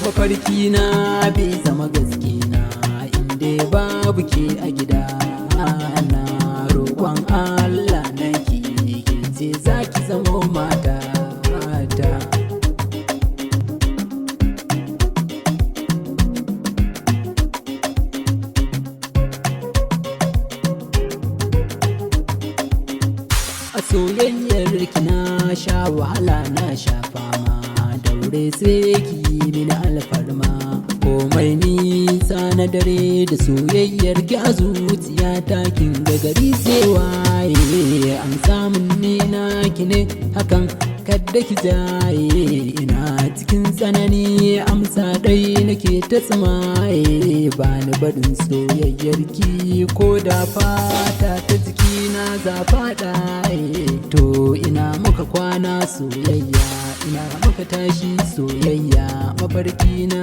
mafarkina bai zama gaske na inda babu ke a gida na roƙon Allah nake ce zaki zamo mata ta. A soyayyar ki na sha wahala na sha fama, daure sai ki yi mini alfarma. Komai nisa na dare da soyayyar ki a zuciya ta kin ga gari sai waye. An samun ne na ki ne hakan kadda ki jaye, ina cikin tsanani amsa dai nake ta tsimaye. Ba ni barin soyayyar ki ko da fata ta jikina za faɗa. To ina muka kwana soyayya, ina muka tashi soyayya, mafarki na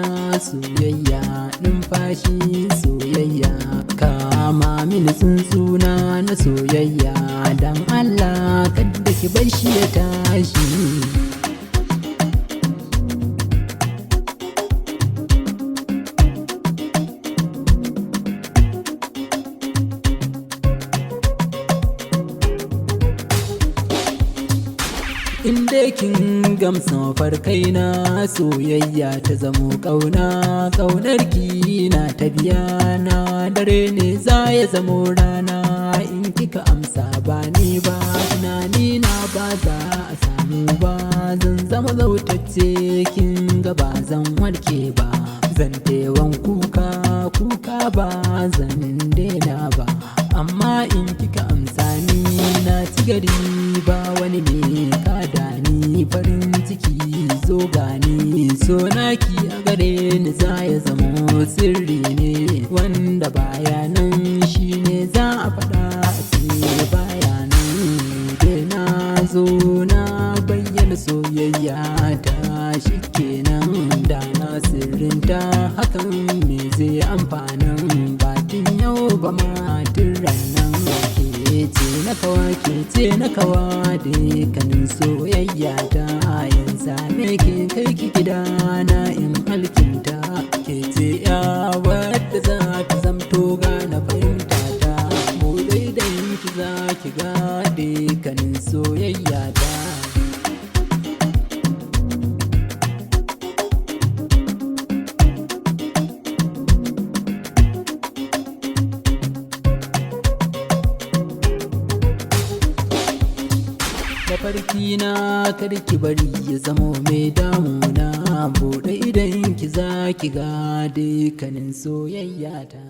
soyayya, numfashi soyayya. Kama mini tsuntsuna na soyayya, dan Allah kadda ki bar shi ya tashi. Inda kin gamsa mafarkai na soyayya ta zamo ƙauna, ƙaunar ki na ta biya na. Dare ne za ya zamo rana in kika amsa ba ni ba, tunani na ba za a samu ba. Zan zama zautacce kin ga ba zan warke ba, zan tewan kuka kuka ba zan daina ba. Amma in kika amsa ni na ci gari ba wani ne kada ni farin ciki zo gani. So naki a gare ni za ya zamo sirri ne, wanda baya nan shi ne za a faɗa a ce baya nan. Dai na zo na bayyana soyayya ta shi kenan, da na sirrinta hakan me zai amfanin bakin yau ba ma tun rannan. Ke ce na kawa ke ce na kawa dukkanin soyayya ta, yin same ke kai ki gida na in alkinta. Ke ce ya wadda za ta zamto gane fahimta ta, mu daidai ki za ki ga dukkanin soyayya ta. Mafarki na karki bari ya zamo mai damuna, buɗe idan ki za ki ga dukkanin soyayya ta.